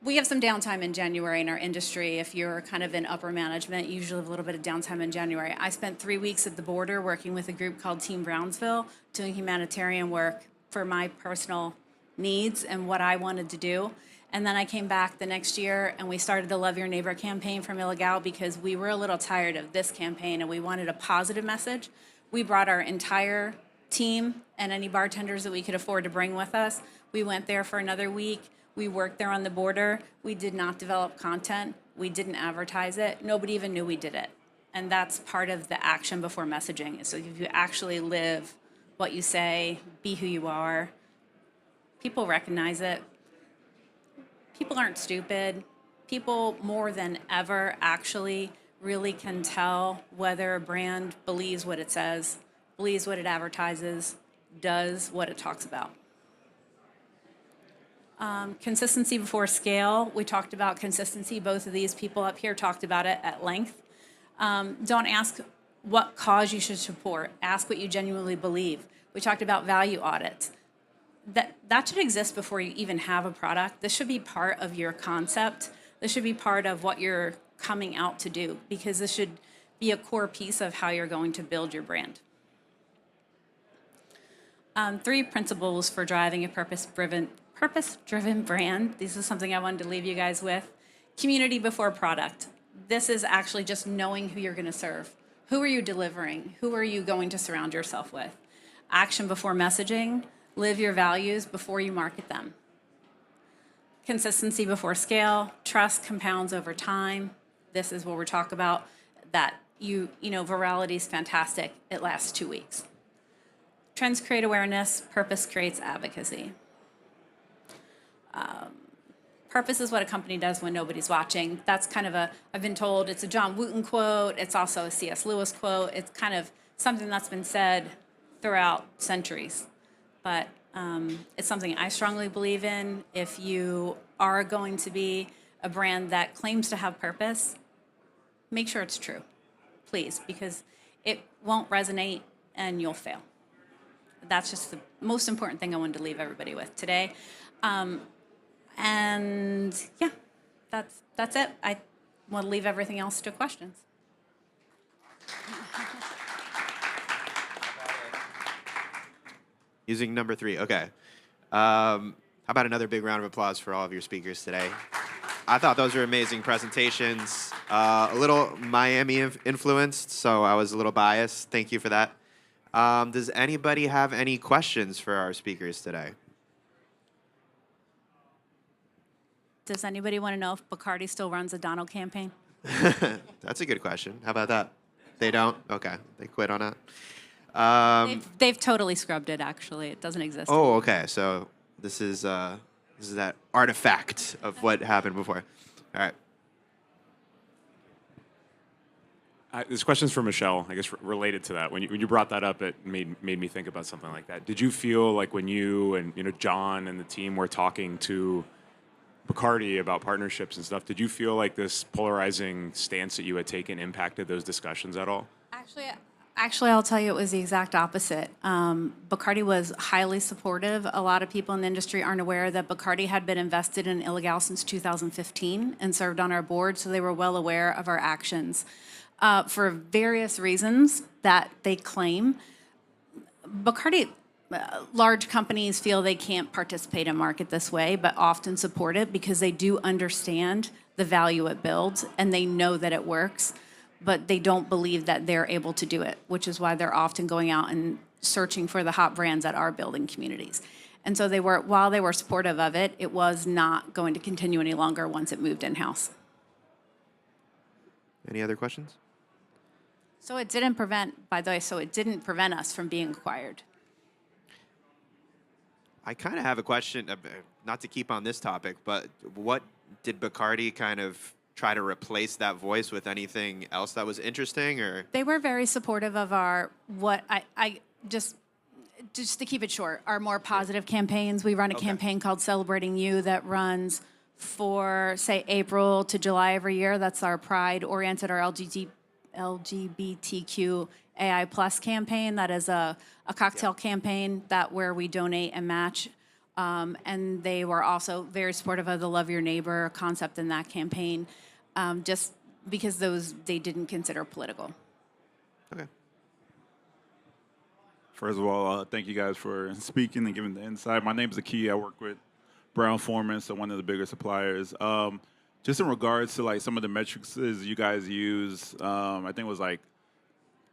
we have some downtime in January in our industry. If you're kind of in upper management, you usually have a little bit of downtime in January. I spent 3 weeks at the border working with a group called Team Brownsville, doing humanitarian work for my personal needs and what I wanted to do. And then I came back the next year and we started the Love Your Neighbor campaign from Illegal because we were a little tired of this campaign and we wanted a positive message. We brought our entire team and any bartenders that we could afford to bring with us. We went there for another week. We worked there on the border. We did not develop content. We didn't advertise it. Nobody even knew we did it. And that's part of the action before messaging. So if you actually live what you say, be who you are. People recognize it. People aren't stupid. People more than ever actually really can tell whether a brand believes what it says, believes what it advertises, does what it talks about. Consistency before scale. We talked about consistency. Both of these people up here talked about it at length. Don't ask what cause you should support. Ask what you genuinely believe. We talked about value audits. That should exist before you even have a product. This should be part of your concept. This should be part of what you're coming out to do, because this should be a core piece of how you're going to build your brand. 3 principles for driving a purpose-driven brand. This is something I wanted to leave you guys with. Community before product. This is actually just knowing who you're going to serve. Who are you delivering? Who are you going to surround yourself with? Action before messaging. Live your values before you market them. Consistency before scale. Trust compounds over time. This is what we're talking about. That virality is fantastic. It lasts 2 weeks. Trends create awareness. Purpose creates advocacy. Purpose is what a company does when nobody's watching. That's kind of I've been told it's a John Wooten quote. It's also a C.S. Lewis quote. It's kind of something that's been said throughout centuries. But it's something I strongly believe in. If you are going to be a brand that claims to have purpose, make sure it's true, please, because it won't resonate and you'll fail. That's just the most important thing I wanted to leave everybody with today. And yeah, that's it. I want to leave everything else to questions. Using number 3. Okay. How about another big round of applause for all of your speakers today? I thought those were amazing presentations. A little Miami influenced, so I was a little biased. Thank you for that. Does anybody have any questions for our speakers today? Does anybody want to know if Bacardi still runs a Donald campaign? That's a good question. How about that? They don't? Okay. They quit on it. They've totally scrubbed it, actually. It doesn't exist. Oh, okay. So this is that artifact of what happened before. All right. This question's for Michelle, I guess related to that. When you brought that up, it made me think about something like that. Did you feel like when you and John and the team were talking to Bacardi about partnerships and stuff, did you feel like this polarizing stance that you had taken impacted those discussions at all? Actually, I'll tell you, it was the exact opposite. Bacardi was highly supportive. A lot of people in the industry aren't aware that Bacardi had been invested in Illegal since 2015 and served on our board, so they were well aware of our actions. For various reasons that they claim, Bacardi, large companies feel they can't participate in market this way, but often support it because they do understand the value it builds and they know that it works, but they don't believe that they're able to do it, which is why they're often going out and searching for the hot brands that are building communities. And so while they were supportive of it, it was not going to continue any longer once it moved in-house. Any other questions? So it didn't prevent us from being acquired. I kind of have a question, not to keep on this topic, but what did Bacardi kind of try to replace that voice with? Anything else that was interesting, or? They were very supportive of just to keep it short, our more positive campaigns. We run a campaign called Celebrating You that runs for, say, April to July every year. That's our Pride-oriented, our LGBTQ AI plus campaign. That is a cocktail campaign where we donate and match. And they were also very supportive of the Love Your Neighbor concept in that campaign, just because they didn't consider political. Okay. First of all, thank you guys for speaking and giving the insight. My name is Aki. I work with Brown Forman, so one of the bigger suppliers. Just in regards to like some of the metrics you guys use, I think it was like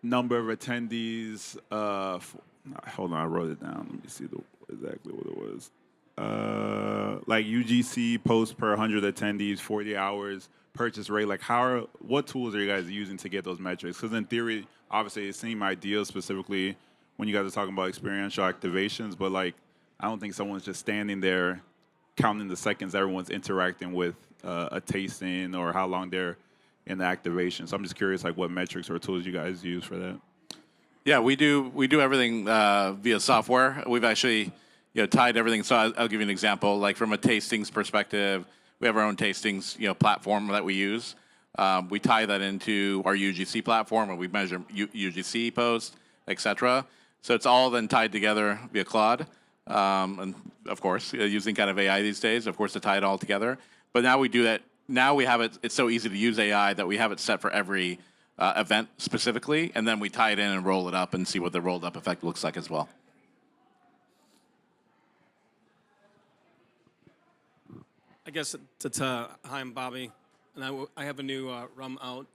number of attendees. Hold on, I wrote it down. Let me see exactly what it was. Like UGC posts per 100 attendees, 40 hours, purchase rate. Like what tools are you guys using to get those metrics? Because in theory, obviously it seemed ideal, specifically when you guys are talking about experiential activations, but like I don't think someone's just standing there counting the seconds everyone's interacting with a tasting or how long they're in the activation. So I'm just curious, like what metrics or tools you guys use for that. Yeah, we do everything via software. We've actually tied everything. So I'll give you an example. Like from a tastings perspective, we have our own tastings platform that we use. We tie that into our UGC platform, and we measure UGC posts, etc. So it's all then tied together via Claude, and of course using kind of AI these days, of course, to tie it all together. But now we do that. Now we have it. It's so easy to use AI that we have it set for every event specifically, and then we tie it in and roll it up and see what the rolled up effect looks like as well. I guess hi, I'm Bobby, and I have a new rum out,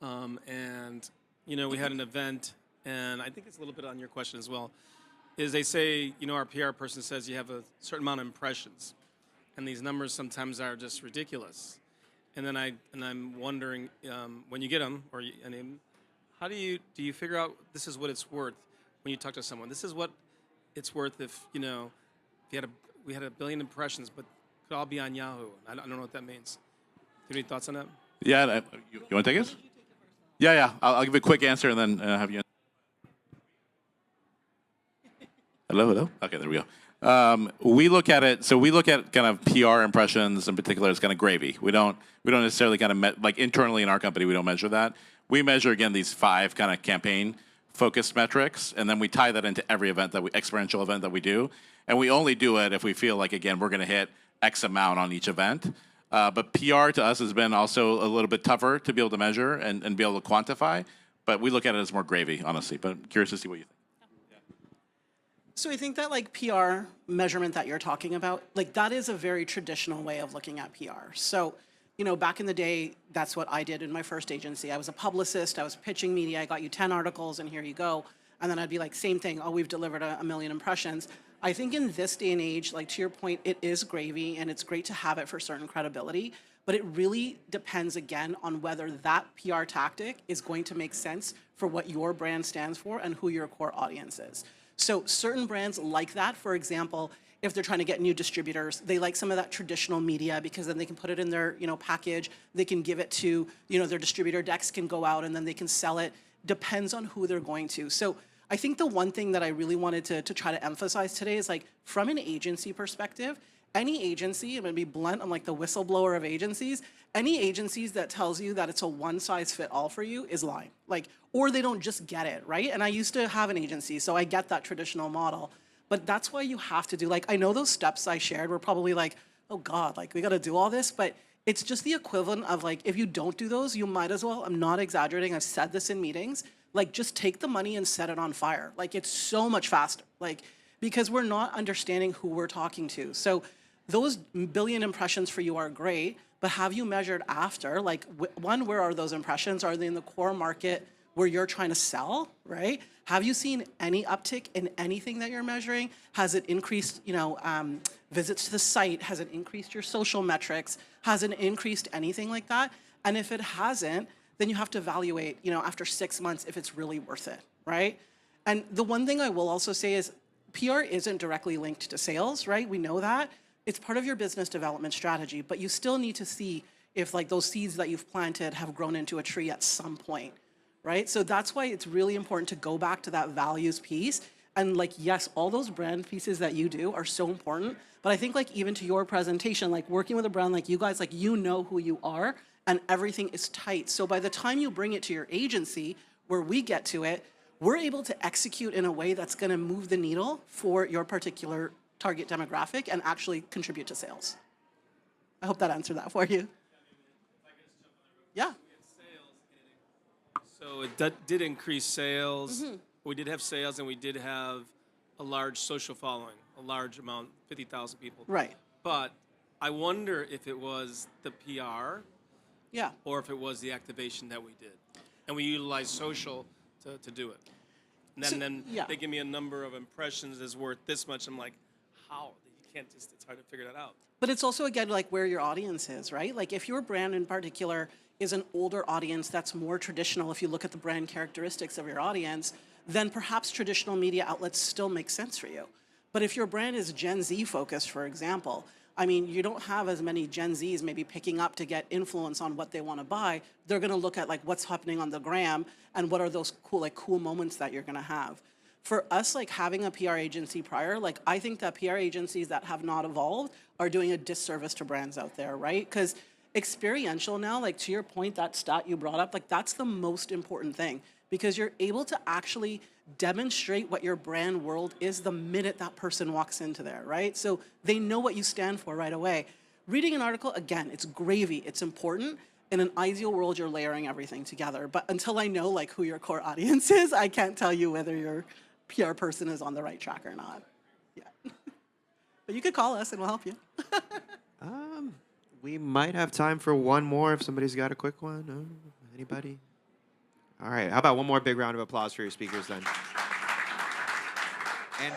and we had an event, and I think it's a little bit on your question as well. Is they say our PR person says you have a certain amount of impressions, and these numbers sometimes are just ridiculous, and then I'm wondering when you get them how do you figure out this is what it's worth when you talk to someone? This is what it's worth if we had a billion impressions, but could all be on Yahoo. I don't know what that means. Do you have any thoughts on that? Yeah, you want to take it? Yeah. I'll give a quick answer and then have you. Hello. Okay, there we go. We look at it. So we look at kind of PR impressions in particular as kind of gravy. We don't necessarily kind of like internally in our company. We don't measure that. We measure again these 5 kind of campaign focused metrics, and then we tie that into every experiential event that we do. And we only do it if we feel like again we're going to hit X amount on each event. But PR to us has been also a little bit tougher to be able to measure and be able to quantify. But we look at it as more gravy, honestly. But I'm curious to see what you think. So I think that like PR measurement that you're talking about, like that is a very traditional way of looking at PR. So, back in the day, that's what I did in my first agency. I was a publicist, I was pitching media, I got you 10 articles and here you go. And then I'd be like, same thing, oh, we've delivered a million impressions. I think in this day and age, like to your point, it is gravy and it's great to have it for certain credibility, but it really depends again on whether that PR tactic is going to make sense for what your brand stands for and who your core audience is. So certain brands like that. For example, if they're trying to get new distributors, they like some of that traditional media because then they can put it in their package. They can give it to their distributor. Decks can go out and then they can sell it. Depends on who they're going to. So I think the one thing that I really wanted to try to emphasize today is like from an agency perspective, any agency, I'm going to be blunt, I'm like the whistleblower of agencies, any agencies that tells you that it's a one-size-fit-all for you is lying. Like, or they don't just get it, right? And I used to have an agency, so I get that traditional model. But that's why you have to do, like, I know those steps I shared were probably like, oh God, like we got to do all this, but it's just the equivalent of like, if you don't do those, you might as well, I'm not exaggerating, I've said this in meetings, like just take the money and set it on fire. Like it's so much faster, like, because we're not understanding who we're talking to. So those billion impressions for you are great, but have you measured after? Like, one, where are those impressions? Are they in the core market where you're trying to sell, right? Have you seen any uptick in anything that you're measuring? Has it increased, visits to the site? Has it increased your social metrics? Has it increased anything like that? And if it hasn't, then you have to evaluate, after 6 months if it's really worth it, right? And the one thing I will also say is PR isn't directly linked to sales, right? We know that. It's part of your business development strategy, but you still need to see if like those seeds that you've planted have grown into a tree at some point, right? So that's why it's really important to go back to that values piece. And like, yes, all those brand pieces that you do are so important, but I think like even to your presentation, like working with a brand like you guys, like you know who you are and everything is tight. So by the time you bring it to your agency, where we get to it, we're able to execute in a way that's gonna move the needle for your particular target demographic and actually contribute to sales. I hope that answered that for you. Yeah. So it did increase sales. Mm-hmm. We did have sales and we did have a large social following, a large amount, 50,000 people. Right. But I wonder if it was the PR yeah, or if it was the activation that we did. And we utilized social to do it. And then yeah, they give me a number of impressions is worth this much. I'm like, how? You can't just, it's hard to figure that out. But it's also, again, like where your audience is, right? Like if your brand in particular is an older audience that's more traditional, if you look at the brand characteristics of your audience, then perhaps traditional media outlets still make sense for you. But if your brand is Gen Z focused, for example, I mean, you don't have as many Gen Zs maybe picking up to get influence on what they want to buy. They're going to look at like what's happening on the gram and what are those cool moments that you're going to have. For us, like having a PR agency prior, like I think that PR agencies that have not evolved are doing a disservice to brands out there, right? Because experiential now, like to your point, that stat you brought up, like that's the most important thing because you're able to actually demonstrate what your brand world is the minute that person walks into there, right? So they know what you stand for right away. Reading an article, again, it's gravy, it's important. In an ideal world, you're layering everything together. But until I know like who your core audience is, I can't tell you whether your PR person is on the right track or not. Yeah. But you could call us and we'll help you. We might have time for one more if somebody's got a quick one. Anybody? All right. How about one more big round of applause for your speakers then? And